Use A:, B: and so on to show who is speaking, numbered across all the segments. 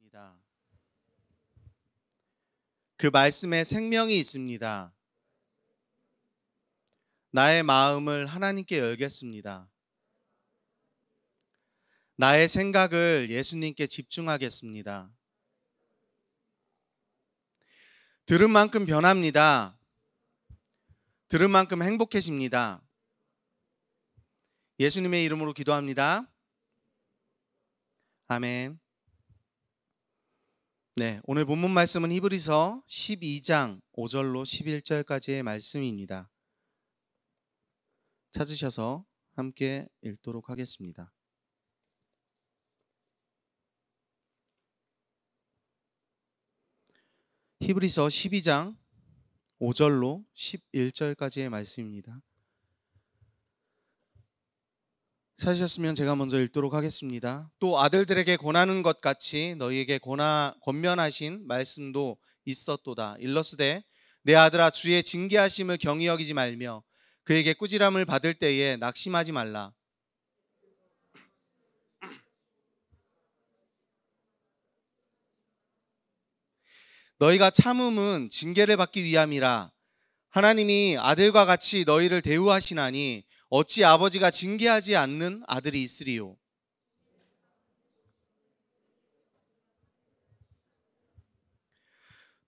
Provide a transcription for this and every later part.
A: 있습니다. 그 말씀에 생명이 있습니다. 나의 마음을 하나님께 열겠습니다. 나의 생각을 예수님께 집중하겠습니다. 들은 만큼 변합니다. 들은 만큼 행복해집니다. 예수님의 이름으로 기도합니다. 아멘. 네, 오늘 본문 말씀은 히브리서 12장 5절로 11절까지의 말씀입니다. 찾으셔서 함께 읽도록 하겠습니다. 히브리서 12장 5절로 11절까지의 말씀입니다. 찾으셨으면 제가 먼저 읽도록 하겠습니다. 또 아들들에게 권하는 것 같이 너희에게 권면하신 말씀도 있었도다. 일러스되 내 아들아 주의 징계하심을 경히 여기지 말며 그에게 꾸지람을 받을 때에 낙심하지 말라. 너희가 참음은 징계를 받기 위함이라. 하나님이 아들과 같이 너희를 대우하시나니 어찌 아버지가 징계하지 않는 아들이 있으리요.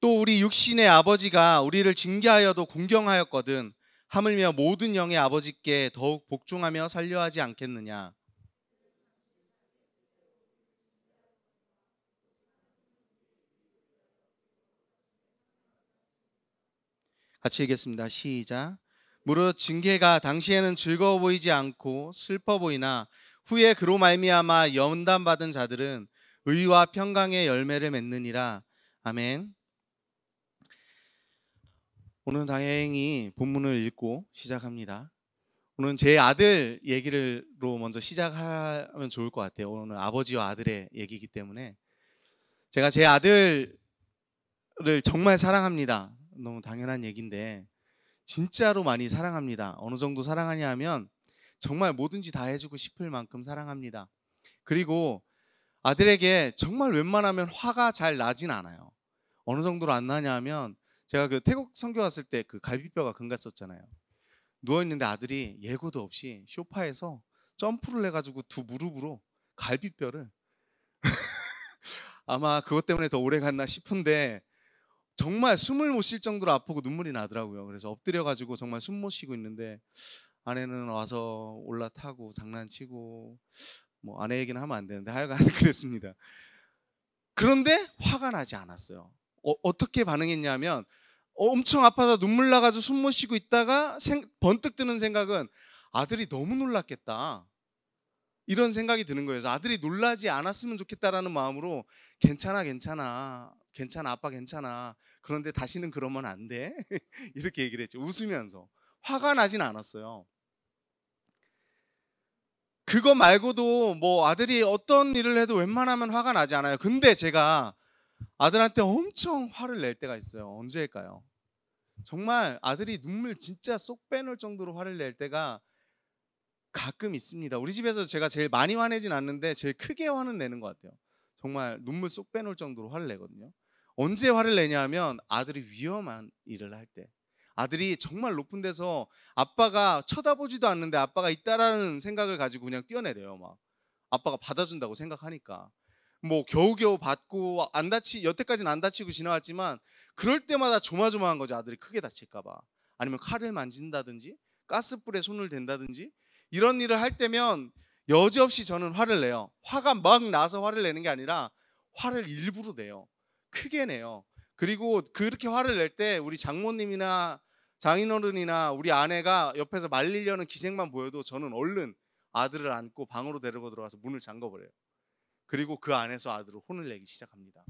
A: 또 우리 육신의 아버지가 우리를 징계하여도 공경하였거든 하물며 모든 영의 아버지께 더욱 복종하며 살려하지 않겠느냐. 같이 읽겠습니다. 시작. 무릇 징계가 당시에는 즐거워 보이지 않고 슬퍼 보이나 후에 그로 말미암아 연단받은 자들은 의와 평강의 열매를 맺느니라. 아멘. 오늘은 다행히 본문을 읽고 시작합니다. 오늘은 제 아들 얘기로 먼저 시작하면 좋을 것 같아요. 오늘 아버지와 아들의 얘기이기 때문에 제가 제 아들을 정말 사랑합니다. 너무 당연한 얘기인데 진짜로 많이 사랑합니다. 어느 정도 사랑하냐 하면 정말 뭐든지 다 해주고 싶을 만큼 사랑합니다. 그리고 아들에게 정말 웬만하면 화가 잘 나진 않아요. 어느 정도로 안 나냐 하면 제가 그 태국 선교 갔을 때 그 갈비뼈가 금갔었잖아요. 누워있는데 아들이 예고도 없이 소파에서 점프를 해가지고 두 무릎으로 갈비뼈를 아마 그것 때문에 더 오래 갔나 싶은데 정말 숨을 못 쉴 정도로 아프고 눈물이 나더라고요. 그래서 엎드려가지고 정말 숨 못 쉬고 있는데 아내는 와서 올라타고 장난치고 뭐 아내 얘기는 하면 안 되는데 하여간 그랬습니다. 그런데 화가 나지 않았어요. 어떻게 반응했냐면 엄청 아파서 눈물 나가지고 숨 못 쉬고 있다가 번뜩 드는 생각은 아들이 너무 놀랐겠다. 이런 생각이 드는 거예요. 그래서 아들이 놀라지 않았으면 좋겠다라는 마음으로 괜찮아 아빠 괜찮아. 그런데 다시는 그러면 안 돼. 이렇게 얘기를 했죠. 웃으면서. 화가 나진 않았어요. 그거 말고도 뭐 아들이 어떤 일을 해도 웬만하면 화가 나지 않아요. 근데 제가 아들한테 엄청 화를 낼 때가 있어요. 언제일까요? 정말 아들이 눈물 진짜 쏙 빼놓을 정도로 화를 낼 때가 가끔 있습니다. 우리 집에서 제가 제일 많이 화내진 않는데 제일 크게 화는 내는 것 같아요. 정말 눈물 쏙 빼놓을 정도로 화를 내거든요. 언제 화를 내냐면 아들이 위험한 일을 할 때, 아들이 정말 높은 데서 아빠가 쳐다보지도 않는데 아빠가 있다라는 생각을 가지고 그냥 뛰어내려요. 막 아빠가 받아준다고 생각하니까 뭐 겨우겨우 받고 여태까지는 안 다치고 지나왔지만 그럴 때마다 조마조마한 거죠. 아들이 크게 다칠까 봐. 아니면 칼을 만진다든지 가스불에 손을 댄다든지 이런 일을 할 때면 여지없이 저는 화를 내요. 화가 막 나서 화를 내는 게 아니라 화를 일부러 내요. 크게 내요. 그리고 그렇게 화를 낼 때 우리 장모님이나 장인어른이나 우리 아내가 옆에서 말리려는 기색만 보여도 저는 얼른 아들을 안고 방으로 데리고 들어가서 문을 잠궈버려요. 그리고 그 안에서 아들을 혼을 내기 시작합니다.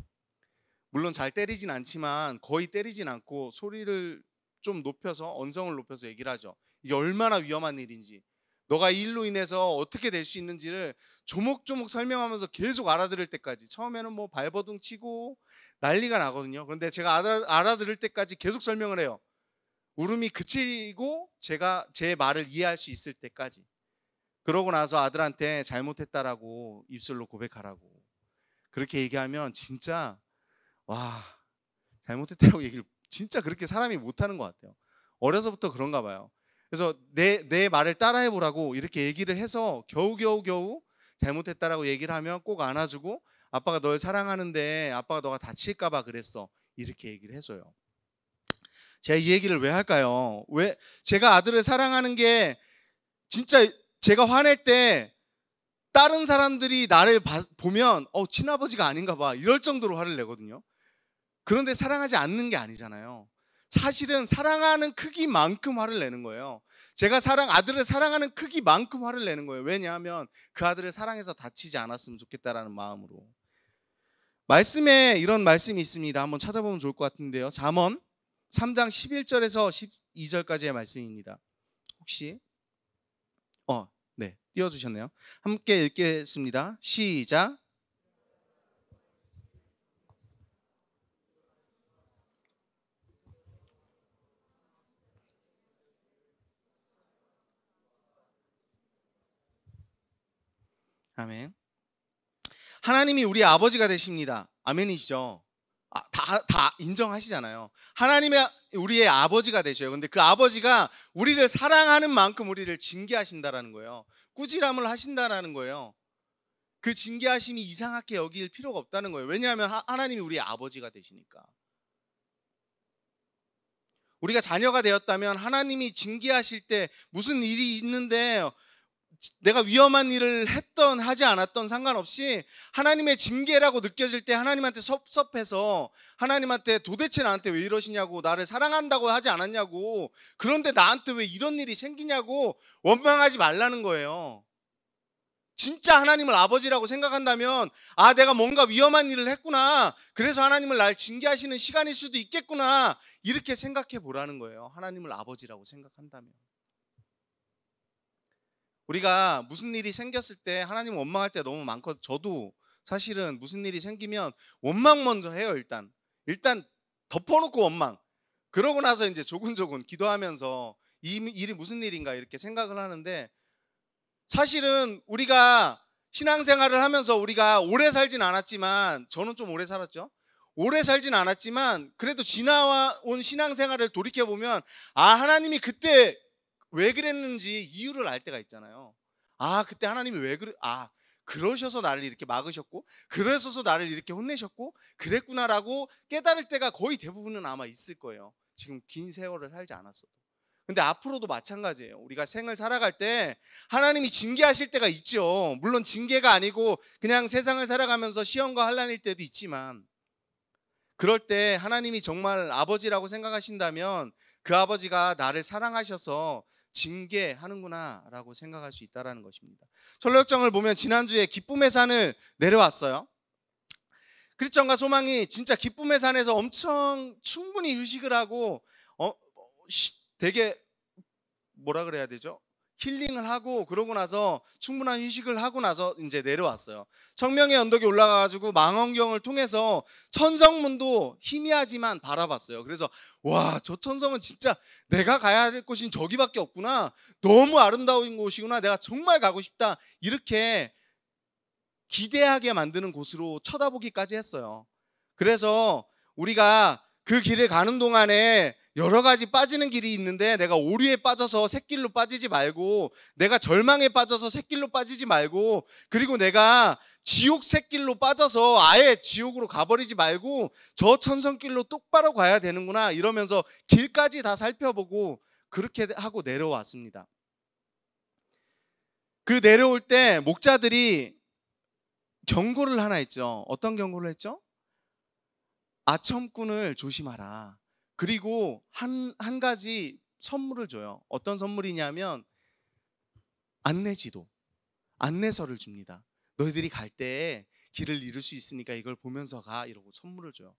A: 물론 잘 때리진 않지만 거의 때리진 않고 소리를 좀 높여서 언성을 높여서 얘기를 하죠. 이게 얼마나 위험한 일인지, 너가 이 일로 인해서 어떻게 될 수 있는지를 조목조목 설명하면서 계속 알아들을 때까지. 처음에는 뭐 발버둥 치고 난리가 나거든요. 그런데 제가 알아들을 때까지 계속 설명을 해요. 울음이 그치고 제가 제 말을 이해할 수 있을 때까지. 그러고 나서 아들한테 잘못했다라고 입술로 고백하라고. 그렇게 얘기하면 진짜 와, 잘못했다고 얘기를 진짜 그렇게 사람이 못하는 것 같아요. 어려서부터 그런가 봐요. 그래서 내 말을 따라해 보라고 이렇게 얘기를 해서 겨우 잘못했다라고 얘기를 하면 꼭 안아주고, 아빠가 널 사랑하는데 아빠가 너가 다칠까 봐 그랬어, 이렇게 얘기를 해줘요. 제가 이 얘기를 왜 할까요? 왜 제가 아들을 사랑하는 게, 진짜 제가 화낼 때 다른 사람들이 나를 보면 친아버지가 아닌가 봐 이럴 정도로 화를 내거든요. 그런데 사랑하지 않는 게 아니잖아요. 사실은 사랑하는 크기만큼 화를 내는 거예요. 제가 아들을 사랑하는 크기만큼 화를 내는 거예요. 왜냐하면 그 아들을 사랑해서 다치지 않았으면 좋겠다라는 마음으로. 말씀에 이런 말씀이 있습니다. 한번 찾아보면 좋을 것 같은데요. 잠언 3장 11절에서 12절까지의 말씀입니다. 혹시 네, 띄워주셨네요. 함께 읽겠습니다. 시작. 아멘. 하나님이 우리 아버지가 되십니다. 아멘이시죠? 다 인정하시잖아요. 하나님이 우리의 아버지가 되셔요. 근데 그 아버지가 우리를 사랑하는 만큼 우리를 징계하신다라는 거예요. 꾸지람을 하신다라는 거예요. 그 징계하심이 이상하게 여길 필요가 없다는 거예요. 왜냐하면 하나님이 우리의 아버지가 되시니까. 우리가 자녀가 되었다면 하나님이 징계하실 때 무슨 일이 있는데 내가 위험한 일을 했던 하지 않았던 상관없이 하나님의 징계라고 느껴질 때 하나님한테 섭섭해서 하나님한테 도대체 나한테 왜 이러시냐고, 나를 사랑한다고 하지 않았냐고, 그런데 나한테 왜 이런 일이 생기냐고 원망하지 말라는 거예요. 진짜 하나님을 아버지라고 생각한다면 내가 뭔가 위험한 일을 했구나, 그래서 하나님을 날 징계하시는 시간일 수도 있겠구나, 이렇게 생각해 보라는 거예요. 하나님을 아버지라고 생각한다면. 우리가 무슨 일이 생겼을 때 하나님 원망할 때 너무 많거든요. 저도 사실은 무슨 일이 생기면 원망 먼저 해요. 일단 덮어놓고 원망. 그러고 나서 이제 조근조근 기도하면서 이 일이 무슨 일인가 이렇게 생각을 하는데, 사실은 우리가 신앙생활을 하면서 우리가 오래 살진 않았지만, 저는 좀 오래 살았죠. 오래 살진 않았지만 그래도 지나온 신앙생활을 돌이켜보면 하나님이 그때 왜 그랬는지 이유를 알 때가 있잖아요. 그때 하나님이 왜 그러셔서 나를 이렇게 막으셨고, 그러셔서 나를 이렇게 혼내셨고 그랬구나라고 깨달을 때가 거의 대부분은 아마 있을 거예요. 지금 긴 세월을 살지 않았어도. 근데 앞으로도 마찬가지예요. 우리가 생을 살아갈 때 하나님이 징계하실 때가 있죠. 물론 징계가 아니고 그냥 세상을 살아가면서 시험과 환난일 때도 있지만, 그럴 때 하나님이 정말 아버지라고 생각하신다면 그 아버지가 나를 사랑하셔서 징계하는구나 라고 생각할 수 있다는 것입니다. 철로역정을 보면 지난주에 기쁨의 산을 내려왔어요. 그리스천과 소망이 진짜 기쁨의 산에서 엄청 충분히 휴식을 하고 되게 뭐라 그래야 되죠? 힐링을 하고, 그러고 나서 충분한 휴식을 하고 나서 이제 내려왔어요. 청명의 언덕에 올라가가지고 망원경을 통해서 천성문도 희미하지만 바라봤어요. 그래서 저 천성은 진짜 내가 가야 될 곳인 저기밖에 없구나, 너무 아름다운 곳이구나, 내가 정말 가고 싶다, 이렇게 기대하게 만드는 곳으로 쳐다보기까지 했어요. 그래서 우리가 그 길을 가는 동안에 여러 가지 빠지는 길이 있는데, 내가 오류에 빠져서 샛길로 빠지지 말고, 내가 절망에 빠져서 샛길로 빠지지 말고, 그리고 내가 지옥 샛길로 빠져서 아예 지옥으로 가버리지 말고 저 천성길로 똑바로 가야 되는구나, 이러면서 길까지 다 살펴보고 그렇게 하고 내려왔습니다. 그 내려올 때 목자들이 경고를 하나 했죠. 어떤 경고를 했죠? 아첨꾼을 조심하라. 그리고 한 가지 선물을 줘요. 어떤 선물이냐면 안내지도, 안내서를 줍니다. 너희들이 갈 때 길을 잃을 수 있으니까 이걸 보면서 가, 이러고 선물을 줘요.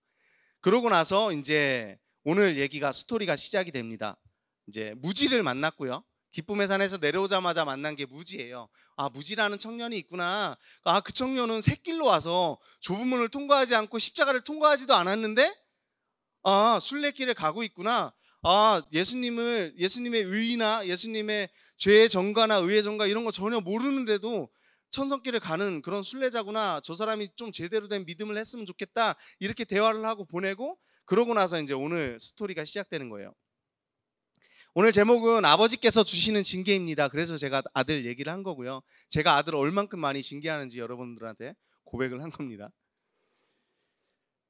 A: 그러고 나서 이제 오늘 얘기가, 스토리가 시작이 됩니다. 이제 무지를 만났고요. 기쁨의 산에서 내려오자마자 만난 게 무지예요. 무지라는 청년이 있구나. 그 청년은 샛길로 와서 좁은 문을 통과하지 않고 십자가를 통과하지도 않았는데 순례길에 가고 있구나. 예수님의 의나 예수님의 죄의 정과나 의의 정과 이런 거 전혀 모르는데도 천성길을 가는 그런 순례자구나. 저 사람이 좀 제대로 된 믿음을 했으면 좋겠다. 이렇게 대화를 하고 보내고, 그러고 나서 이제 오늘 스토리가 시작되는 거예요. 오늘 제목은 아버지께서 주시는 징계입니다. 그래서 제가 아들 얘기를 한 거고요. 제가 아들을 얼만큼 많이 징계하는지 여러분들한테 고백을 한 겁니다.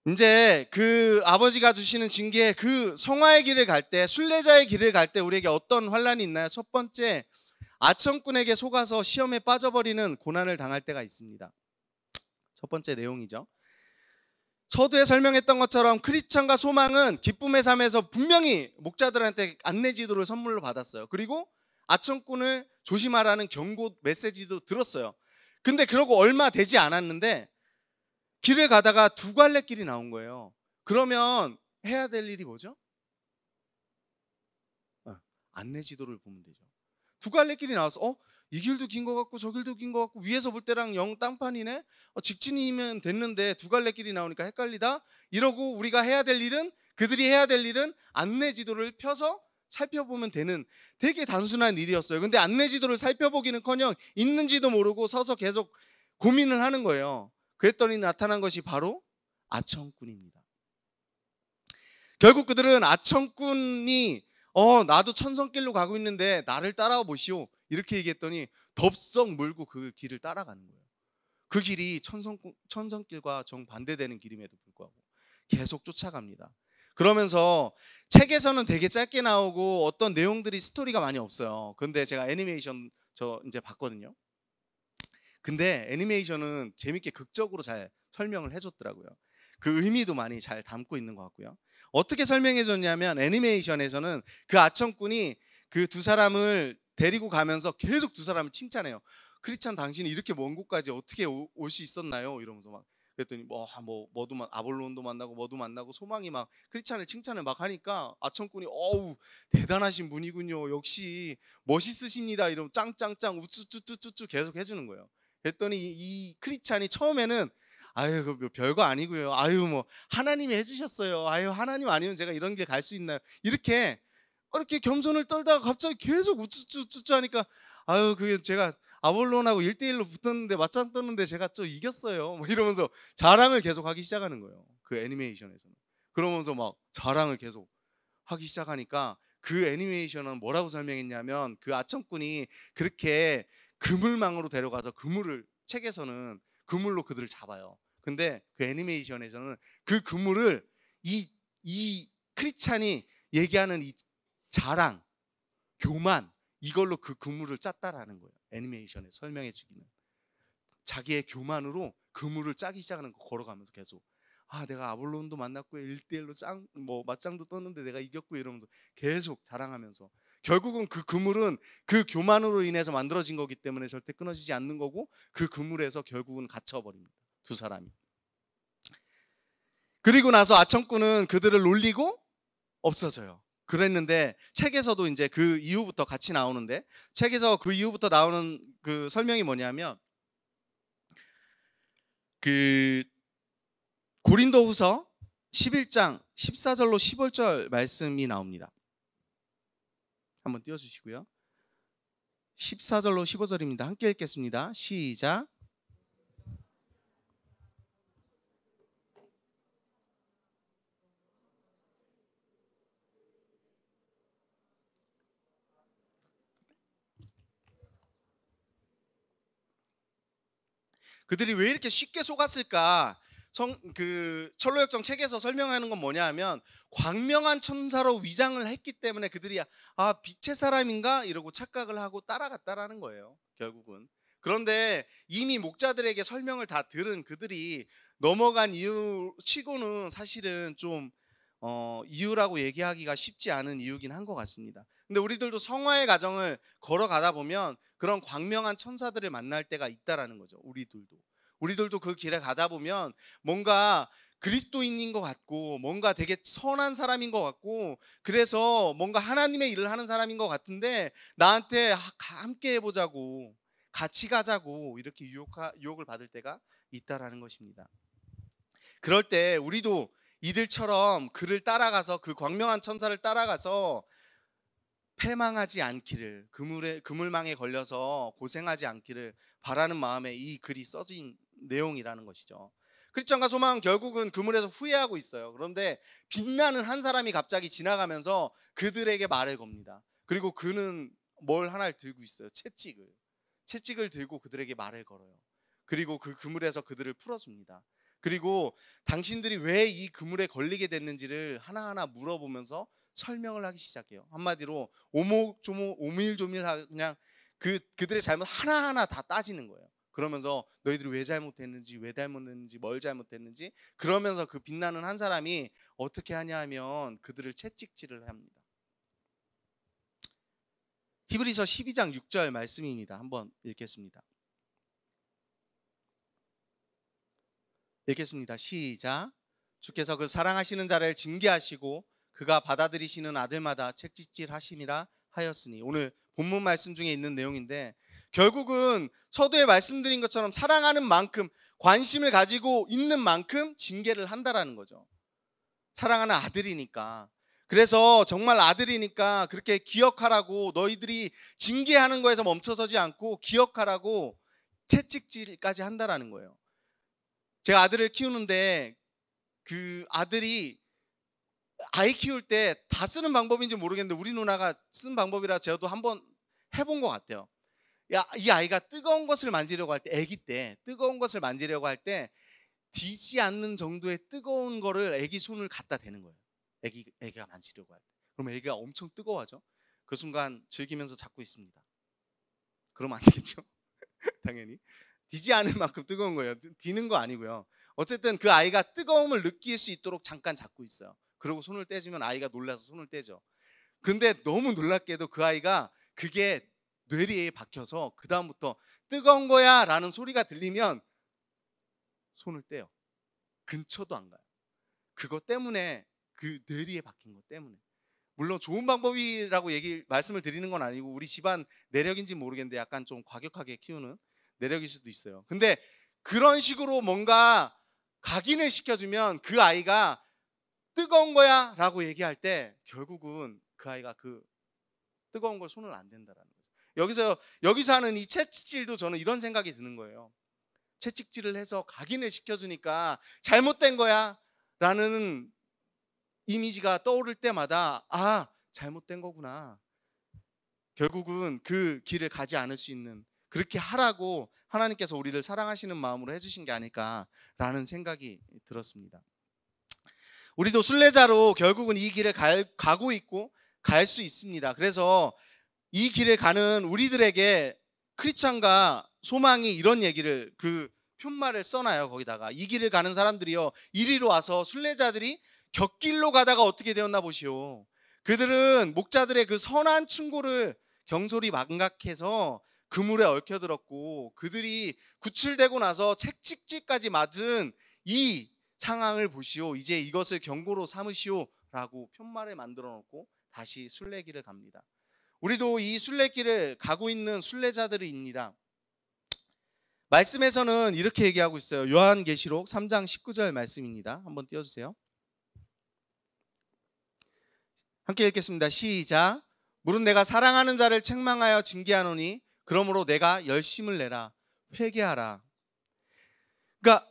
A: 이제 그 아버지가 주시는 징계, 그 성화의 길을 갈 때, 순례자의 길을 갈 때 우리에게 어떤 환란이 있나요? 첫 번째, 아첨꾼에게 속아서 시험에 빠져버리는 고난을 당할 때가 있습니다. 첫 번째 내용이죠. 서두에 설명했던 것처럼 크리스천과 소망은 기쁨의 삶에서 분명히 목자들한테 안내지도를 선물로 받았어요. 그리고 아첨꾼을 조심하라는 경고 메시지도 들었어요. 근데 그러고 얼마 되지 않았는데 길을 가다가 두 갈래 길이 나온 거예요. 그러면 해야 될 일이 뭐죠? 안내지도를 보면 되죠. 두 갈래 길이 나와서 이 길도 긴 것 같고 저 길도 긴 것 같고 위에서 볼 때랑 영 딴판이네. 직진이면 됐는데 두 갈래 길이 나오니까 헷갈리다. 이러고 우리가 해야 될 일은, 그들이 해야 될 일은 안내지도를 펴서 살펴보면 되는 되게 단순한 일이었어요. 근데 안내지도를 살펴보기는커녕 있는지도 모르고 서서 계속 고민을 하는 거예요. 그랬더니 나타난 것이 바로 아첨꾼입니다. 결국 그들은 아첨꾼이 나도 천성길로 가고 있는데 나를 따라와 보시오 이렇게 얘기했더니 덥석 물고 그 길을 따라가는 거예요. 그 길이 천성길과 정반대되는 길임에도 불구하고 계속 쫓아갑니다. 그러면서 책에서는 되게 짧게 나오고 어떤 내용들이 스토리가 많이 없어요. 근데 제가 애니메이션 저 이제 봤거든요. 근데 애니메이션은 재밌게 극적으로 잘 설명을 해줬더라고요. 그 의미도 많이 잘 담고 있는 것 같고요. 어떻게 설명해줬냐면 애니메이션에서는 그 아첨꾼이 그 두 사람을 데리고 가면서 계속 두 사람을 칭찬해요. 크리스찬 당신이 이렇게 먼 곳까지 어떻게 올 수 있었나요? 이러면서 막 그랬더니 뭐도 아볼론도 만나고 뭐도 만나고 소망이 막 크리스찬을 칭찬을 막 하니까 아첨꾼이 어우 대단하신 분이군요. 역시 멋있으십니다. 이러면 짱짱짱 우쭈쭈쭈쭈 계속 해주는 거예요. 그랬더니 이 크리스찬이 처음에는 아유 그 별거 아니고요. 아유 뭐 하나님이 해주셨어요. 아유 하나님 아니면 제가 이런 길 갈 수 있나요? 이렇게 겸손을 떨다가 갑자기 계속 우쭈쭈쭈쭈 하니까 아유 그게 제가 아볼론하고 1대1로 붙었는데 맞짱 떴는데 제가 좀 이겼어요. 뭐 이러면서 자랑을 계속 하기 시작하는 거예요. 그 애니메이션에서는. 그러면서 막 자랑을 계속 하기 시작하니까 그 애니메이션은 뭐라고 설명했냐면 그 아첨꾼이 그렇게 그물망으로 데려가서 책에서는 그물로 그들을 잡아요. 근데 그 애니메이션에서는 그 그물을 이 크리스찬이 얘기하는 이 자랑, 교만 이걸로 그 그물을 짰다라는 거예요. 애니메이션에 설명해 주기는 자기의 교만으로 그물을 짜기 시작하는 거 걸어가면서 계속 내가 아볼론도 만났고 1대1로 맞짱도 떴는데 내가 이겼고 이러면서 계속 자랑하면서 결국은 그 그물은 그 교만으로 인해서 만들어진 거기 때문에 절대 끊어지지 않는 거고 그 그물에서 결국은 갇혀버립니다. 두 사람이. 그리고 나서 아첨꾼은 그들을 놀리고 없어져요. 그랬는데 책에서도 이제 그 이후부터 같이 나오는데 책에서 그 이후부터 나오는 그 설명이 뭐냐면 그 고린도후서 11장 14절로 15절 말씀이 나옵니다. 한번 띄워주시고요. 14절로 15절입니다. 함께 읽겠습니다. 시작. 그들이 왜 이렇게 쉽게 속았을까? 철로역정 책에서 설명하는 건 뭐냐 하면 광명한 천사로 위장을 했기 때문에 그들이 빛의 사람인가? 이러고 착각을 하고 따라갔다라는 거예요. 결국은. 그런데 이미 목자들에게 설명을 다 들은 그들이 넘어간 이유 치고는 사실은 좀 이유라고 얘기하기가 쉽지 않은 이유긴 한 것 같습니다. 근데 우리들도 성화의 과정을 걸어가다 보면 그런 광명한 천사들을 만날 때가 있다라는 거죠. 우리들도 그 길에 가다 보면 뭔가 그리스도인인 것 같고 뭔가 되게 선한 사람인 것 같고 그래서 뭔가 하나님의 일을 하는 사람인 것 같은데 나한테 함께 해보자고 같이 가자고 이렇게 유혹을 받을 때가 있다라는 것입니다. 그럴 때 우리도 이들처럼 그를 따라가서 그 광명한 천사를 따라가서 패망하지 않기를, 그물망에 걸려서 고생하지 않기를 바라는 마음에 이 글이 써진 내용이라는 것이죠. 크리스천과 소망은 결국은 그물에서 후회하고 있어요. 그런데 빛나는 한 사람이 갑자기 지나가면서 그들에게 말을 겁니다. 그리고 그는 뭘 하나를 들고 있어요. 채찍을 들고 그들에게 말을 걸어요. 그리고 그 그물에서 그들을 풀어줍니다. 그리고 당신들이 왜 이 그물에 걸리게 됐는지를 하나하나 물어보면서 설명을 하기 시작해요. 한마디로 오목조목 오밀조밀 그냥 그들의 잘못 하나하나 다 따지는 거예요. 그러면서 너희들이 왜 잘못했는지, 뭘 잘못했는지, 그러면서 그 빛나는 한 사람이 어떻게 하냐 하면 그들을 채찍질을 합니다. 히브리서 12장 6절 말씀입니다. 한번 읽겠습니다. 시작. 주께서 그 사랑하시는 자를 징계하시고 그가 받아들이시는 아들마다 채찍질 하심이라 하였으니, 오늘 본문 말씀 중에 있는 내용인데 결국은 서두에 말씀드린 것처럼 사랑하는 만큼, 관심을 가지고 있는 만큼 징계를 한다라는 거죠. 사랑하는 아들이니까. 그래서 정말 아들이니까 그렇게 기억하라고, 너희들이 징계하는 거에서 멈춰서지 않고 기억하라고 채찍질까지 한다라는 거예요. 제가 아들을 키우는데 그 아들이 아이 키울 때 다 쓰는 방법인지 모르겠는데 우리 누나가 쓴 방법이라 저도 한번 해본 것 같아요. 이 아이가 뜨거운 것을 만지려고 할 때, 아기 때 뜨거운 것을 만지려고 할 때 디지 않는 정도의 뜨거운 거를 아기 손을 갖다 대는 거예요. 아기가 만지려고 할 때. 그러면 아기가 엄청 뜨거워하죠. 그 순간 즐기면서 잡고 있습니다. 그러면 안 되겠죠. 당연히 디지 않을 만큼 뜨거운 거예요. 디는 거 아니고요. 어쨌든 그 아이가 뜨거움을 느낄 수 있도록 잠깐 잡고 있어요. 그리고 손을 떼주면 아이가 놀라서 손을 떼죠. 근데 너무 놀랍게도 그 아이가 그게 뇌리에 박혀서 그 다음부터 뜨거운 거야 라는 소리가 들리면 손을 떼요. 근처도 안 가요. 그것 때문에, 그 뇌리에 박힌 것 때문에. 물론 좋은 방법이라고 말씀을 드리는 건 아니고 우리 집안 내력인지 모르겠는데 약간 좀 과격하게 키우는 내력일 수도 있어요. 근데 그런 식으로 뭔가 각인을 시켜주면 그 아이가 뜨거운 거야 라고 얘기할 때 결국은 그 아이가 그 뜨거운 걸 손을 안 댄다라는 거죠. 여기서 하는 이 채찍질도 저는 이런 생각이 드는 거예요. 채찍질을 해서 각인을 시켜주니까 잘못된 거야 라는 이미지가 떠오를 때마다 잘못된 거구나. 결국은 그 길을 가지 않을 수 있는, 그렇게 하라고 하나님께서 우리를 사랑하시는 마음으로 해주신 게 아닐까라는 생각이 들었습니다. 우리도 순례자로 결국은 이 길을 가고 있고 갈 수 있습니다. 그래서 이 길을 가는 우리들에게 크리스천과 소망이 이런 얘기를, 그 푯말을 써놔요. 거기다가 이 길을 가는 사람들이요, 이리로 와서 순례자들이 곁길로 가다가 어떻게 되었나 보시오. 그들은 목자들의 그 선한 충고를 경솔히 망각해서 그물에 얽혀들었고, 그들이 구출되고 나서 채찍질까지 맞은 이 상황을 보시오. 이제 이것을 경고로 삼으시오 라고 푯말을 만들어 놓고 다시 순례길을 갑니다. 우리도 이 순례길을 가고 있는 순례자들입니다. 말씀에서는 이렇게 얘기하고 있어요. 요한계시록 3장 19절 말씀입니다. 한번 띄워주세요. 함께 읽겠습니다. 시작. 물은 내가 사랑하는 자를 책망하여 징계하노니 그러므로 내가 열심을 내라. 회개하라. 그러니까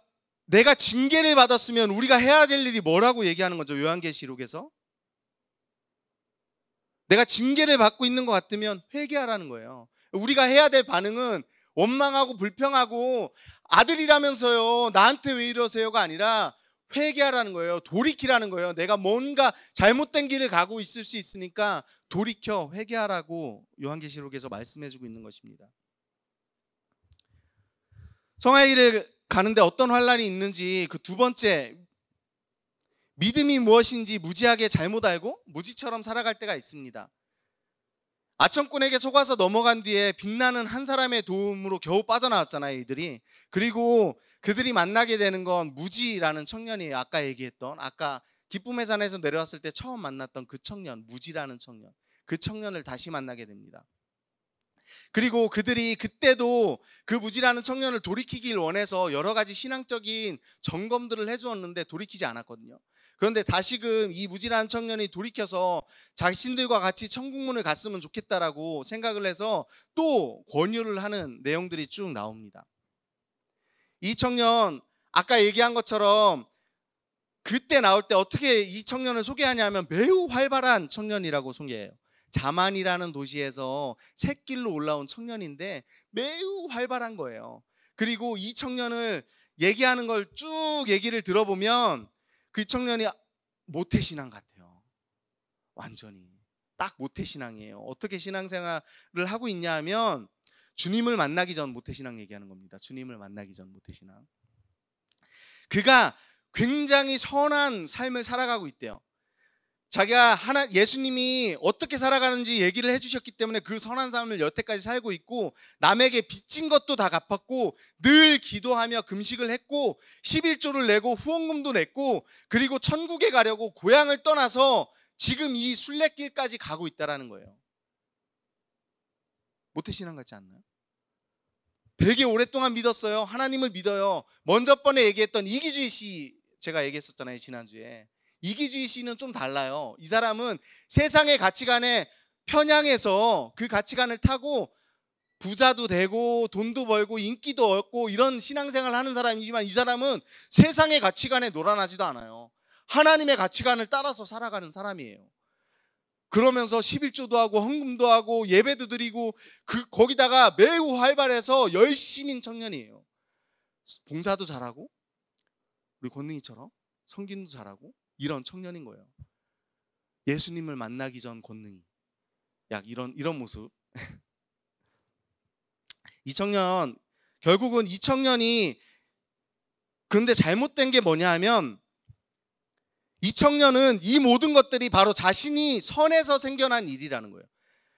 A: 내가 징계를 받았으면 우리가 해야 될 일이 뭐라고 얘기하는 거죠? 요한계시록에서 내가 징계를 받고 있는 것 같으면 회개하라는 거예요. 우리가 해야 될 반응은 원망하고 불평하고 아들이라면서요 나한테 왜 이러세요가 아니라 회개하라는 거예요. 돌이키라는 거예요. 내가 뭔가 잘못된 길을 가고 있을 수 있으니까 돌이켜 회개하라고 요한계시록에서 말씀해주고 있는 것입니다. 성화의 길을 가는데 어떤 환란이 있는지, 그 두 번째, 믿음이 무엇인지 무지하게 잘못 알고 무지처럼 살아갈 때가 있습니다. 아첨꾼에게 속아서 넘어간 뒤에 빛나는 한 사람의 도움으로 겨우 빠져나왔잖아요, 이들이. 그리고 그들이 만나게 되는 건 무지라는 청년이에요. 아까 얘기했던, 아까 기쁨의 산에서 내려왔을 때 처음 만났던 그 청년, 무지라는 청년. 그 청년을 다시 만나게 됩니다. 그리고 그들이 그때도 그 무지라는 청년을 돌이키길 원해서 여러 가지 신앙적인 점검들을 해주었는데 돌이키지 않았거든요. 그런데 다시금 이 무지한 청년이 돌이켜서 자신들과 같이 천국문을 갔으면 좋겠다라고 생각을 해서 또 권유를 하는 내용들이 쭉 나옵니다. 이 청년, 아까 얘기한 것처럼 그때 나올 때 어떻게 이 청년을 소개하냐면 매우 활발한 청년이라고 소개해요. 자만이라는 도시에서 샛길로 올라온 청년인데 매우 활발한 거예요. 그리고 이 청년을 얘기하는 걸 쭉 얘기를 들어보면 그 청년이 모태신앙 같아요. 완전히 딱 모태신앙이에요. 어떻게 신앙생활을 하고 있냐 하면 주님을 만나기 전 모태신앙 얘기하는 겁니다. 주님을 만나기 전 모태신앙. 그가 굉장히 선한 삶을 살아가고 있대요. 자기가 예수님이 어떻게 살아가는지 얘기를 해주셨기 때문에 그 선한 삶을 여태까지 살고 있고, 남에게 빚진 것도 다 갚았고, 늘 기도하며 금식을 했고, 11조를 내고 후원금도 냈고, 그리고 천국에 가려고 고향을 떠나서 지금 이 순례길까지 가고 있다라는 거예요. 모태신앙 같지 않나요? 되게 오랫동안 믿었어요. 하나님을 믿어요. 먼저 번에 얘기했던 이기주의 씨, 제가 얘기했었잖아요, 지난주에. 이기주의 씨는 좀 달라요. 이 사람은 세상의 가치관에 편향해서 그 가치관을 타고 부자도 되고 돈도 벌고 인기도 얻고 이런 신앙생활을 하는 사람이지만, 이 사람은 세상의 가치관에 놀아나지도 않아요. 하나님의 가치관을 따라서 살아가는 사람이에요. 그러면서 11조도 하고 헌금도 하고 예배도 드리고 거기다가 매우 활발해서 열심인 청년이에요. 봉사도 잘하고 우리 권능이처럼 성김도 잘하고 이런 청년인 거예요. 예수님을 만나기 전 권능이 약 이런 모습. 이 청년, 결국은 이 청년이, 근데 잘못된 게 뭐냐 하면 이 청년은 이 모든 것들이 바로 자신이 선해서 생겨난 일이라는 거예요.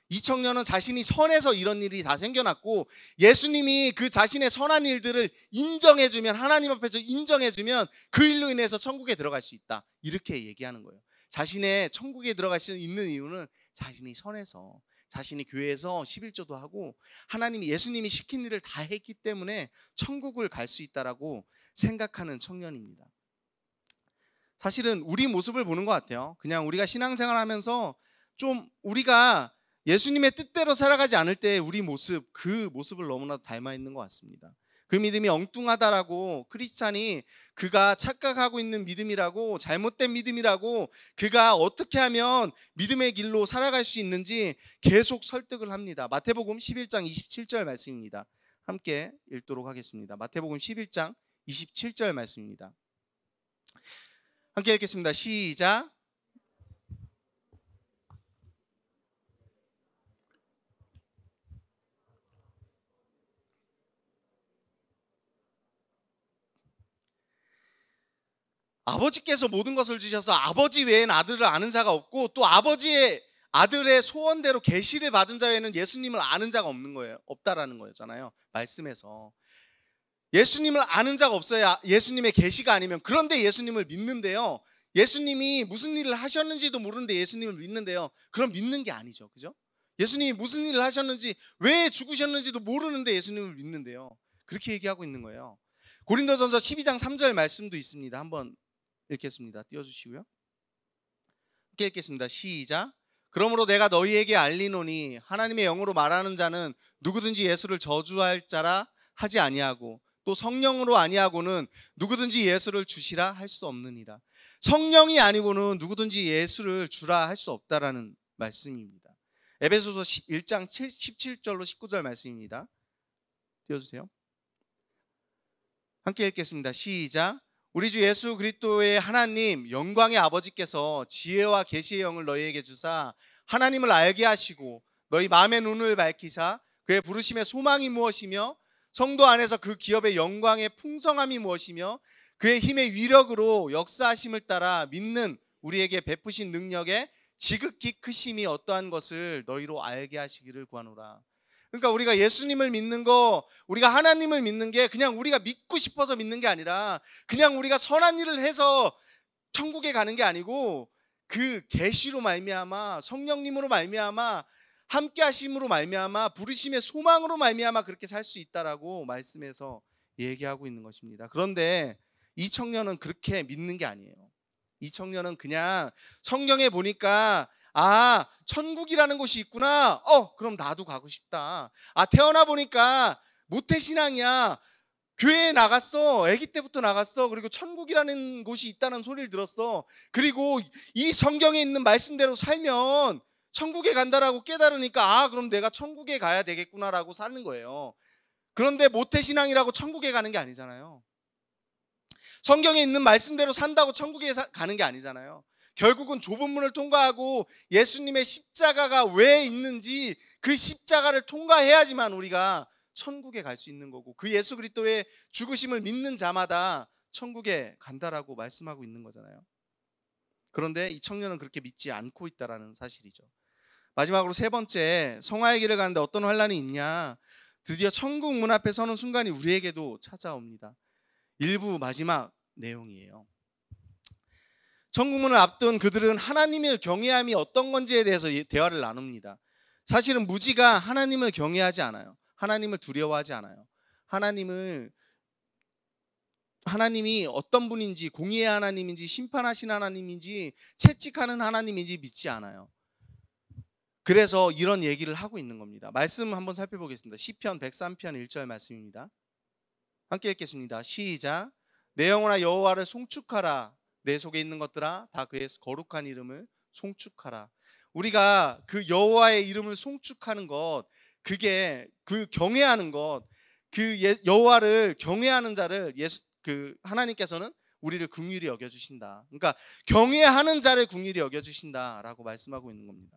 A: 이 청년은 자신이 선해서 이런 일이 다 생겨났고, 예수님이 그 자신의 선한 일들을 인정해주면, 하나님 앞에서 인정해주면 그 일로 인해서 천국에 들어갈 수 있다, 이렇게 얘기하는 거예요. 자신의 천국에 들어갈 수 있는 이유는 자신이 선해서, 자신이 교회에서 11조도 하고 하나님이, 예수님이 시킨 일을 다 했기 때문에 천국을 갈 수 있다라고 생각하는 청년입니다. 사실은 우리 모습을 보는 것 같아요. 그냥 우리가 신앙생활 하면서 좀 우리가 예수님의 뜻대로 살아가지 않을 때 우리 모습, 그 모습을 너무나도 닮아 있는 것 같습니다. 그 믿음이 엉뚱하다라고 크리스찬이, 그가 착각하고 있는 믿음이라고, 잘못된 믿음이라고, 그가 어떻게 하면 믿음의 길로 살아갈 수 있는지 계속 설득을 합니다. 마태복음 11장 27절 말씀입니다. 함께 읽도록 하겠습니다. 마태복음 11장 27절 말씀입니다. 함께 읽겠습니다. 시작. 아버지께서 모든 것을 주셔서 아버지 외엔 아들을 아는 자가 없고, 또 아버지의 아들의 소원대로 계시를 받은 자 외에는 예수님을 아는 자가 없는 거예요. 없다라는 거였잖아요, 말씀에서. 예수님을 아는 자가 없어야 예수님의 계시가 아니면. 그런데 예수님을 믿는데요, 예수님이 무슨 일을 하셨는지도 모르는데 예수님을 믿는데요, 그럼 믿는 게 아니죠, 그죠? 예수님이 무슨 일을 하셨는지, 왜 죽으셨는지도 모르는데 예수님을 믿는데요, 그렇게 얘기하고 있는 거예요. 고린도전서 12장 3절 말씀도 있습니다. 한번 읽겠습니다. 띄워주시고요. 함께 읽겠습니다. 시작. 그러므로 내가 너희에게 알리노니 하나님의 영으로 말하는 자는 누구든지 예수를 저주할 자라 하지 아니하고, 또 성령으로 아니하고는 누구든지 예수를 주시라 할 수 없느니라. 성령이 아니고는 누구든지 예수를 주라 할 수 없다라는 말씀입니다. 에베소서 1장 17절로 19절 말씀입니다. 띄워주세요. 함께 읽겠습니다. 시작. 우리 주 예수 그리스도의 하나님 영광의 아버지께서 지혜와 계시의 영을 너희에게 주사 하나님을 알게 하시고 너희 마음의 눈을 밝히사 그의 부르심의 소망이 무엇이며 성도 안에서 그 기업의 영광의 풍성함이 무엇이며 그의 힘의 위력으로 역사하심을 따라 믿는 우리에게 베푸신 능력의 지극히 크심이 어떠한 것을 너희로 알게 하시기를 구하노라. 그러니까 우리가 예수님을 믿는 거, 우리가 하나님을 믿는 게 그냥 우리가 믿고 싶어서 믿는 게 아니라, 그냥 우리가 선한 일을 해서 천국에 가는 게 아니고, 그 계시로 말미암아, 성령님으로 말미암아, 함께 하심으로 말미암아, 부르심의 소망으로 말미암아 그렇게 살 수 있다라고 말씀에서 얘기하고 있는 것입니다. 그런데 이 청년은 그렇게 믿는 게 아니에요. 이 청년은 그냥 성경에 보니까 천국이라는 곳이 있구나. 그럼 나도 가고 싶다. 태어나 보니까 모태신앙이야. 교회에 나갔어. 아기 때부터 나갔어. 그리고 천국이라는 곳이 있다는 소리를 들었어. 그리고 이 성경에 있는 말씀대로 살면 천국에 간다라고 깨달으니까 그럼 내가 천국에 가야 되겠구나라고 사는 거예요. 그런데 모태신앙이라고 천국에 가는 게 아니잖아요. 성경에 있는 말씀대로 산다고 천국에 가는 게 아니잖아요. 결국은 좁은 문을 통과하고 예수님의 십자가가 왜 있는지 그 십자가를 통과해야지만 우리가 천국에 갈 수 있는 거고, 그 예수 그리스도의 죽으심을 믿는 자마다 천국에 간다라고 말씀하고 있는 거잖아요. 그런데 이 청년은 그렇게 믿지 않고 있다라는 사실이죠. 마지막으로 세 번째, 성화의 길을 가는데 어떤 환란이 있냐? 드디어 천국 문 앞에 서는 순간이 우리에게도 찾아옵니다. 일부 마지막 내용이에요. 천국문을 앞둔 그들은 하나님을 경외함이 어떤 건지에 대해서 대화를 나눕니다. 사실은 무지가 하나님을 경외하지 않아요. 하나님을 두려워하지 않아요. 하나님이 어떤 분인지, 공의의 하나님인지, 심판하신 하나님인지, 채찍하는 하나님인지 믿지 않아요. 그래서 이런 얘기를 하고 있는 겁니다. 말씀 한번 살펴보겠습니다. 시편 103편 1절 말씀입니다. 함께 읽겠습니다. 시작. 내 영혼아 여호와를 송축하라. 내 속에 있는 것들아 다 그의 거룩한 이름을 송축하라. 우리가 그 여호와의 이름을 송축하는 것, 그게 그 경외하는 것, 여호와를 경외하는 자를 하나님께서는 우리를 긍휼히 여겨 주신다. 그러니까 경외하는 자를 긍휼히 여겨 주신다라고 말씀하고 있는 겁니다.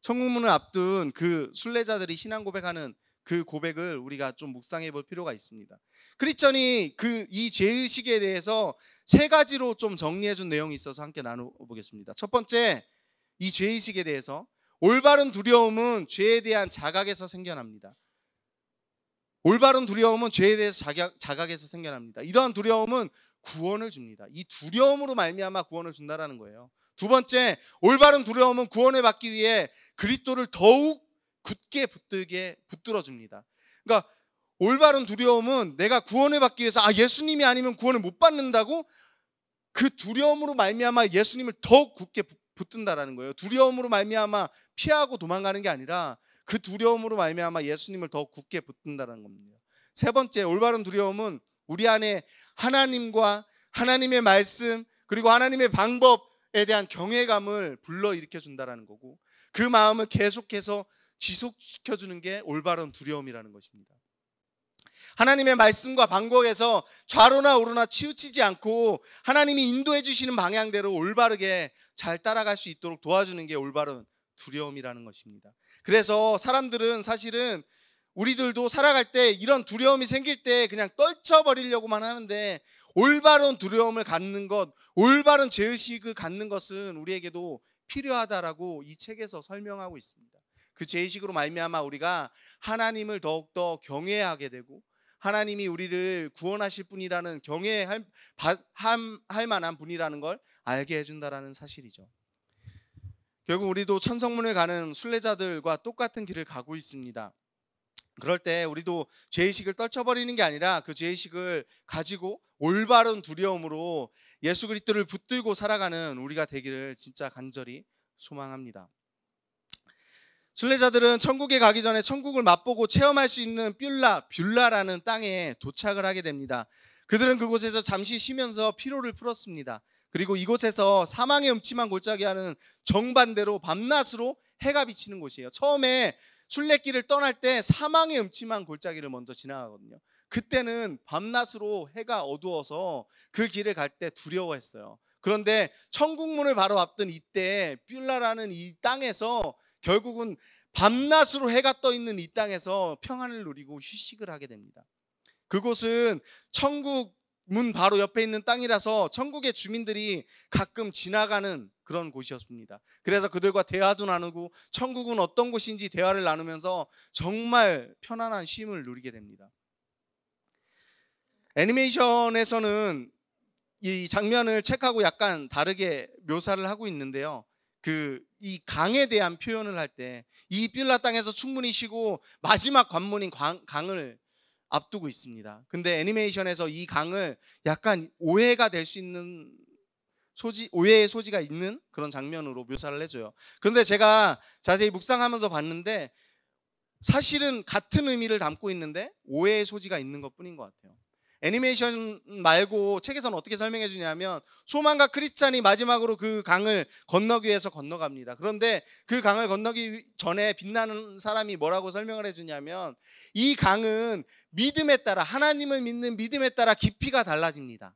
A: 천국문을 앞둔 그 순례자들이 신앙 고백하는 그 고백을 우리가 좀 묵상해 볼 필요가 있습니다. 크리스천이 이 죄의식에 대해서 세 가지로 좀 정리해 준 내용이 있어서 함께 나눠보겠습니다. 첫 번째, 이 죄의식에 대해서 올바른 두려움은 죄에 대한 자각에서 생겨납니다. 올바른 두려움은 죄에 대해서 자각에서 생겨납니다. 이러한 두려움은 구원을 줍니다. 이 두려움으로 말미암아 구원을 준다라는 거예요. 두 번째, 올바른 두려움은 구원을 받기 위해 그리스도를 더욱 굳게 붙들어 줍니다. 그러니까 올바른 두려움은 내가 구원을 받기 위해서 예수님이 아니면 구원을 못 받는다고 그 두려움으로 말미암아 예수님을 더욱 굳게 붙든다라는 거예요. 두려움으로 말미암아 피하고 도망가는 게 아니라 그 두려움으로 말미암아 예수님을 더욱 굳게 붙든다는 겁니다. 세 번째, 올바른 두려움은 우리 안에 하나님과 하나님의 말씀 그리고 하나님의 방법에 대한 경외감을 불러일으켜 준다라는 거고, 그 마음을 계속해서 지속시켜주는 게 올바른 두려움이라는 것입니다. 하나님의 말씀과 방법에서 좌로나 우로나 치우치지 않고 하나님이 인도해 주시는 방향대로 올바르게 잘 따라갈 수 있도록 도와주는 게 올바른 두려움이라는 것입니다. 그래서 사람들은 사실은 우리들도 살아갈 때 이런 두려움이 생길 때 그냥 떨쳐버리려고만 하는데, 올바른 두려움을 갖는 것, 올바른 죄의식을 갖는 것은 우리에게도 필요하다라고 이 책에서 설명하고 있습니다. 그 죄의식으로 말미암아 우리가 하나님을 더욱더 경외하게 되고, 하나님이 우리를 구원하실 분이라는 경외할 만한 분이라는 걸 알게 해준다라는 사실이죠. 결국 우리도 천성문을 가는 순례자들과 똑같은 길을 가고 있습니다. 그럴 때 우리도 죄의식을 떨쳐버리는 게 아니라 그 죄의식을 가지고 올바른 두려움으로 예수 그리스도를 붙들고 살아가는 우리가 되기를 진짜 간절히 소망합니다. 순례자들은 천국에 가기 전에 천국을 맛보고 체험할 수 있는 뷸라라는 땅에 도착을 하게 됩니다. 그들은 그곳에서 잠시 쉬면서 피로를 풀었습니다. 그리고 이곳에서 사망의 음침한 골짜기 하는 정반대로 밤낮으로 해가 비치는 곳이에요. 처음에 순례길을 떠날 때 사망의 음침한 골짜기를 먼저 지나가거든요. 그때는 밤낮으로 해가 어두워서 그 길을 갈 때 두려워했어요. 그런데 천국문을 바로 앞둔 이때 뷸라라는 이 땅에서 결국은 밤낮으로 해가 떠 있는 이 땅에서 평안을 누리고 휴식을 하게 됩니다. 그곳은 천국 문 바로 옆에 있는 땅이라서 천국의 주민들이 가끔 지나가는 그런 곳이었습니다. 그래서 그들과 대화도 나누고 천국은 어떤 곳인지 대화를 나누면서 정말 편안한 쉼을 누리게 됩니다. 애니메이션에서는 이 장면을 책하고 약간 다르게 묘사를 하고 있는데요. 이 강에 대한 표현을 할 때 이 뷸라 땅에서 충분히 쉬고 마지막 관문인 강을 앞두고 있습니다. 근데 애니메이션에서 이 강을 약간 오해가 될 수 있는 오해의 소지가 있는 그런 장면으로 묘사를 해줘요. 그런데 제가 자세히 묵상하면서 봤는데 사실은 같은 의미를 담고 있는데 오해의 소지가 있는 것뿐인 것 같아요. 애니메이션 말고 책에서는 어떻게 설명해 주냐면 소망과 크리스찬이 마지막으로 그 강을 건너기 위해서 건너갑니다. 그런데 그 강을 건너기 전에 빛나는 사람이 뭐라고 설명을 해 주냐면 이 강은 믿음에 따라, 하나님을 믿는 믿음에 따라 깊이가 달라집니다.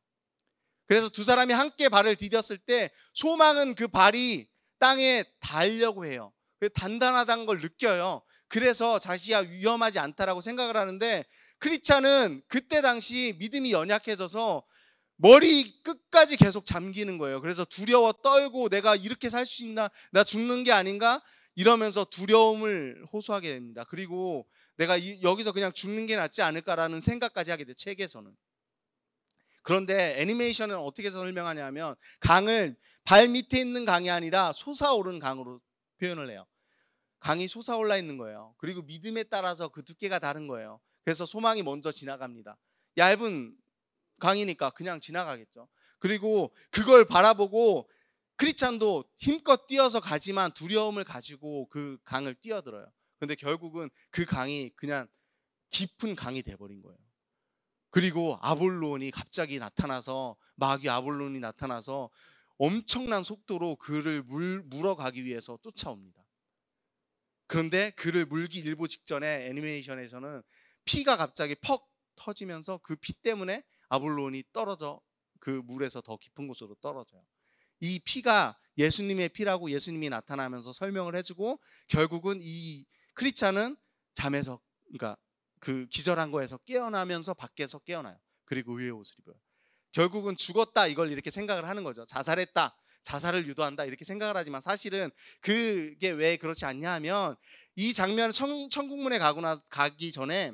A: 그래서 두 사람이 함께 발을 디뎠을 때 소망은 그 발이 땅에 닿으려고 해요. 단단하다는 걸 느껴요. 그래서 자기가 위험하지 않다라고 생각을 하는데 크리스찬은 그때 당시 믿음이 연약해져서 머리 끝까지 계속 잠기는 거예요. 그래서 두려워 떨고 내가 이렇게 살 수 있나? 나 죽는 게 아닌가? 이러면서 두려움을 호소하게 됩니다. 그리고 내가 여기서 그냥 죽는 게 낫지 않을까라는 생각까지 하게 돼요. 책에서는. 그런데 애니메이션은 어떻게 설명하냐면 강을 발 밑에 있는 강이 아니라 솟아오른 강으로 표현을 해요. 강이 솟아올라 있는 거예요. 그리고 믿음에 따라서 그 두께가 다른 거예요. 그래서 소망이 먼저 지나갑니다. 얇은 강이니까 그냥 지나가겠죠. 그리고 그걸 바라보고 크리스찬도 힘껏 뛰어서 가지만 두려움을 가지고 그 강을 뛰어들어요. 그런데 결국은 그 강이 그냥 깊은 강이 돼버린 거예요. 그리고 아볼론이 갑자기 나타나서, 마귀 아볼론이 나타나서 엄청난 속도로 그를 물어가기 위해서 쫓아옵니다. 그런데 그를 물기 일보 직전에 애니메이션에서는 피가 갑자기 퍽 터지면서 그 피 때문에 아볼론이 떨어져 그 물에서 더 깊은 곳으로 떨어져요. 이 피가 예수님의 피라고 예수님이 나타나면서 설명을 해주고 결국은 이 크리스찬은 잠에서, 그러니까 그 기절한 거에서 깨어나면서 밖에서 깨어나요. 그리고 의의 옷을 입어요. 결국은 죽었다 이걸 이렇게 생각을 하는 거죠. 자살했다, 자살을 유도한다 이렇게 생각을 하지만 사실은 그게 왜 그렇지 않냐 하면 이 장면 천국문에 가기 전에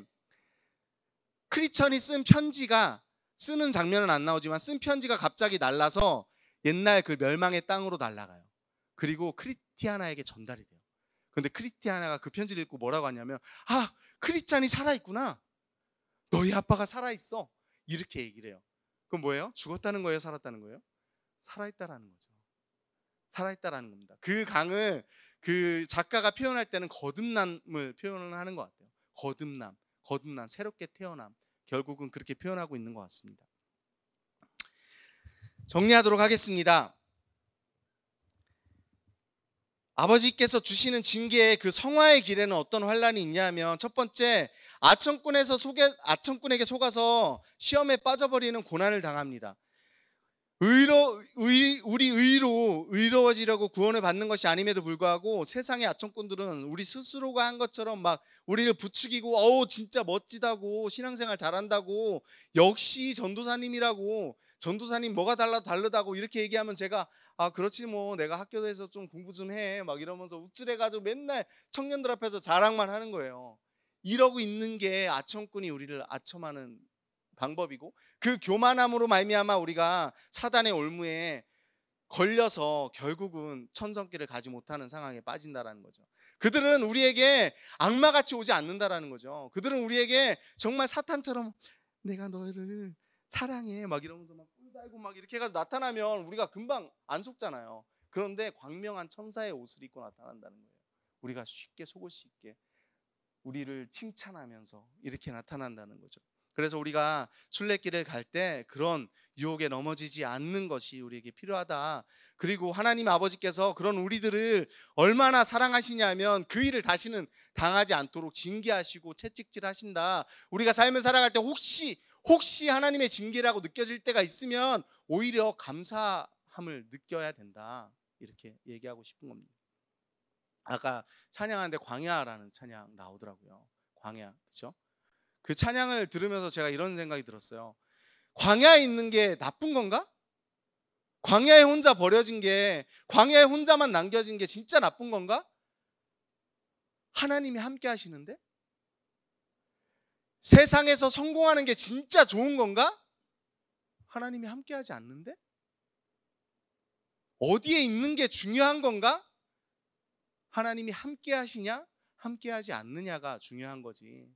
A: 크리스찬이 쓴 편지가, 쓰는 장면은 안 나오지만 쓴 편지가 갑자기 날라서 옛날 그 멸망의 땅으로 날아가요. 그리고 크리스티아나에게 전달이 돼요. 그런데 크리스티아나가 그 편지를 읽고 뭐라고 하냐면 크리스찬이 살아있구나, 너희 아빠가 살아있어, 이렇게 얘기를 해요. 그럼 뭐예요? 죽었다는 거예요? 살았다는 거예요? 살아있다라는 거죠. 살아있다라는 겁니다. 그 강을 그 작가가 표현할 때는 거듭남을 표현을 하는 것 같아요. 거듭남, 새롭게 태어남, 결국은 그렇게 표현하고 있는 것 같습니다. 정리하도록 하겠습니다. 아버지께서 주시는 징계의 그 성화의 길에는 어떤 환란이 있냐면, 첫 번째, 아천꾼에게 속아서 시험에 빠져버리는 고난을 당합니다. 우리 의로워지려고 구원을 받는 것이 아님에도 불구하고 세상의 아천꾼들은 우리 스스로가 한 것처럼 막 우리를 부추기고 진짜 멋지다고, 신앙생활 잘한다고, 역시 전도사님이라고, 전도사님 뭐가 다르다고 이렇게 얘기하면 제가 그렇지 뭐 내가 학교에서 좀 공부 좀 해 막 이러면서 우쭐해가지고 맨날 청년들 앞에서 자랑만 하는 거예요. 이러고 있는 게 아천꾼이 우리를 아첨하는 방법이고, 그 교만함으로 말미암아 우리가 사단의 올무에 걸려서 결국은 천성길을 가지 못하는 상황에 빠진다라는 거죠. 그들은 우리에게 악마같이 오지 않는다라는 거죠. 그들은 우리에게 정말 사탄처럼 내가 너를 사랑해 막 이러면서 막 꿀달고 막 이렇게 해가지고 나타나면 우리가 금방 안 속잖아요. 그런데 광명한 천사의 옷을 입고 나타난다는 거예요. 우리가 쉽게 속을 수 있게 우리를 칭찬하면서 이렇게 나타난다는 거죠. 그래서 우리가 순례길을 갈 때 그런 유혹에 넘어지지 않는 것이 우리에게 필요하다. 그리고 하나님 아버지께서 그런 우리들을 얼마나 사랑하시냐면 그 일을 다시는 당하지 않도록 징계하시고 채찍질 하신다. 우리가 삶을 살아갈 때 혹시 하나님의 징계라고 느껴질 때가 있으면 오히려 감사함을 느껴야 된다. 이렇게 얘기하고 싶은 겁니다. 아까 찬양하는데 광야라는 찬양 나오더라고요. 광야, 그렇죠? 그 찬양을 들으면서 제가 이런 생각이 들었어요. 광야에 있는 게 나쁜 건가? 광야에 혼자 버려진 게, 광야에 혼자만 남겨진 게 진짜 나쁜 건가? 하나님이 함께 하시는데? 세상에서 성공하는 게 진짜 좋은 건가? 하나님이 함께 하지 않는데? 어디에 있는 게 중요한 건가? 하나님이 함께 하시냐? 함께 하지 않느냐가 중요한 거지.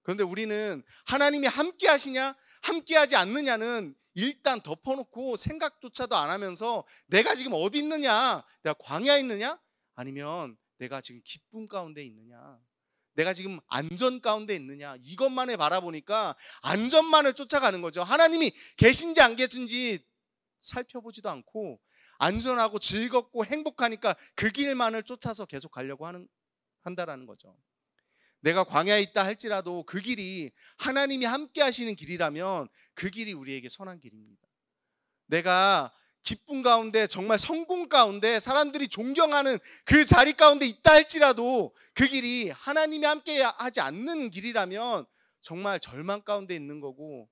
A: 그런데 우리는 하나님이 함께 하시냐 함께하지 않느냐는 일단 덮어놓고 생각조차도 안 하면서 내가 지금 어디 있느냐, 내가 광야에 있느냐, 아니면 내가 지금 기쁨 가운데 있느냐, 내가 지금 안전 가운데 있느냐, 이것만을 바라보니까 안전만을 쫓아가는 거죠. 하나님이 계신지 안 계신지 살펴보지도 않고 안전하고 즐겁고 행복하니까 그 길만을 쫓아서 계속 가려고 한다라는 거죠. 내가 광야에 있다 할지라도 그 길이 하나님이 함께 하시는 길이라면 그 길이 우리에게 선한 길입니다. 내가 기쁨 가운데, 정말 성공 가운데, 사람들이 존경하는 그 자리 가운데 있다 할지라도 그 길이 하나님이 함께 하지 않는 길이라면 정말 절망 가운데 있는 거고,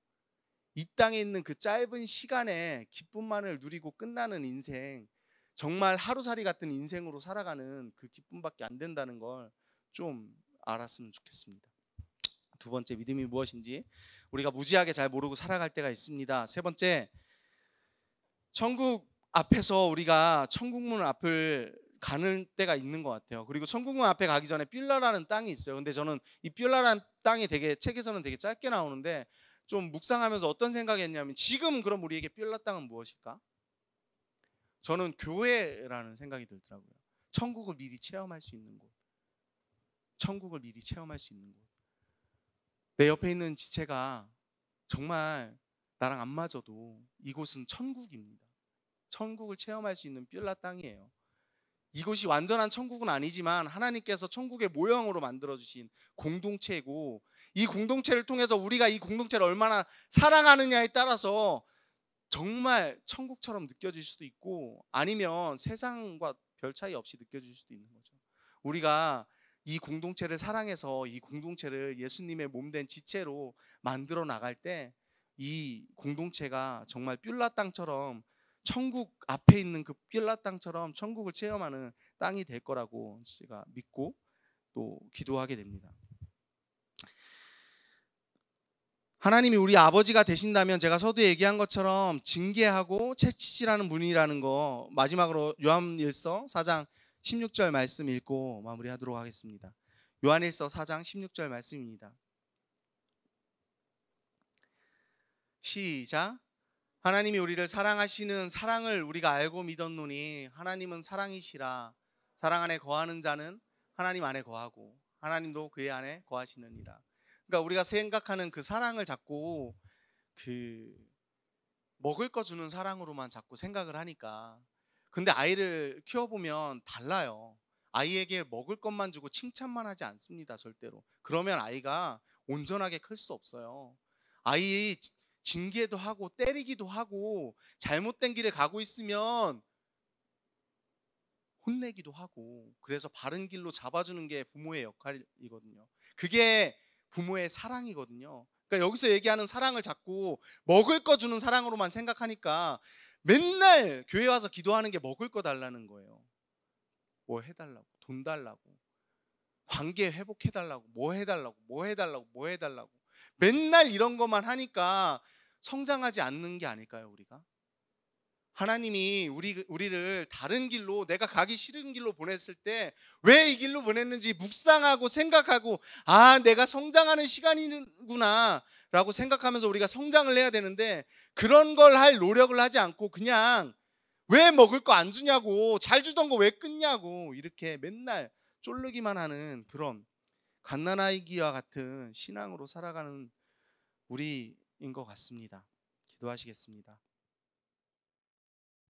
A: 이 땅에 있는 그 짧은 시간에 기쁨만을 누리고 끝나는 인생, 정말 하루살이 같은 인생으로 살아가는 그 기쁨밖에 안 된다는 걸 좀 알았으면 좋겠습니다. 두 번째, 믿음이 무엇인지 우리가 무지하게 잘 모르고 살아갈 때가 있습니다. 세 번째, 천국 앞에서 우리가 천국문 앞을 가는 때가 있는 것 같아요. 그리고 천국문 앞에 가기 전에 뷸라라는 땅이 있어요. 근데 저는 이 뷸라라는 땅이 되게 책에서는 되게 짧게 나오는데 좀 묵상하면서 어떤 생각이 했냐면, 지금 그럼 우리에게 뷸라 땅은 무엇일까? 저는 교회라는 생각이 들더라고요. 천국을 미리 체험할 수 있는 곳. 천국을 미리 체험할 수 있는 곳. 내 옆에 있는 지체가 정말 나랑 안 맞아도 이곳은 천국입니다. 천국을 체험할 수 있는 뷸라 땅이에요. 이곳이 완전한 천국은 아니지만 하나님께서 천국의 모형으로 만들어주신 공동체고, 이 공동체를 통해서 우리가 이 공동체를 얼마나 사랑하느냐에 따라서 정말 천국처럼 느껴질 수도 있고, 아니면 세상과 별 차이 없이 느껴질 수도 있는 거죠. 우리가 이 공동체를 사랑해서 이 공동체를 예수님의 몸된 지체로 만들어 나갈 때 이 공동체가 정말 뷸라 땅처럼, 천국 앞에 있는 그 뷸라 땅처럼 천국을 체험하는 땅이 될 거라고 제가 믿고 또 기도하게 됩니다. 하나님이 우리 아버지가 되신다면 제가 서두에 얘기한 것처럼 징계하고 채찍질하는 분이라는 거, 마지막으로 요한일서 4장 16절 말씀 읽고 마무리하도록 하겠습니다. 요한일서 4장 16절 말씀입니다. 시작. 하나님이 우리를 사랑하시는 사랑을 우리가 알고 믿었노니 하나님은 사랑이시라. 사랑 안에 거하는 자는 하나님 안에 거하고 하나님도 그의 안에 거하시느니라. 그러니까 우리가 생각하는 그 사랑을 자꾸 그 먹을 거 주는 사랑으로만 자꾸 생각을 하니까, 근데 아이를 키워보면 달라요. 아이에게 먹을 것만 주고 칭찬만 하지 않습니다. 절대로. 그러면 아이가 온전하게 클 수 없어요. 아이 징계도 하고 때리기도 하고 잘못된 길에 가고 있으면 혼내기도 하고, 그래서 바른 길로 잡아주는 게 부모의 역할이거든요. 그게 부모의 사랑이거든요. 그러니까 여기서 얘기하는 사랑을 자꾸 먹을 거 주는 사랑으로만 생각하니까 맨날 교회 와서 기도하는 게 먹을 거 달라는 거예요. 뭐 해달라고, 돈 달라고, 관계 회복해달라고, 뭐 해달라고, 뭐 해달라고, 뭐 해달라고, 맨날 이런 것만 하니까 성장하지 않는 게 아닐까요? 우리가 하나님이 우리를 다른 길로, 내가 가기 싫은 길로 보냈을 때 왜 이 길로 보냈는지 묵상하고 생각하고, 아, 내가 성장하는 시간이구나 라고 생각하면서 우리가 성장을 해야 되는데, 그런 걸 할 노력을 하지 않고 그냥 왜 먹을 거 안 주냐고, 잘 주던 거 왜 끊냐고 이렇게 맨날 쫄르기만 하는 그런 갓난아기와 같은 신앙으로 살아가는 우리인 것 같습니다. 기도하시겠습니다.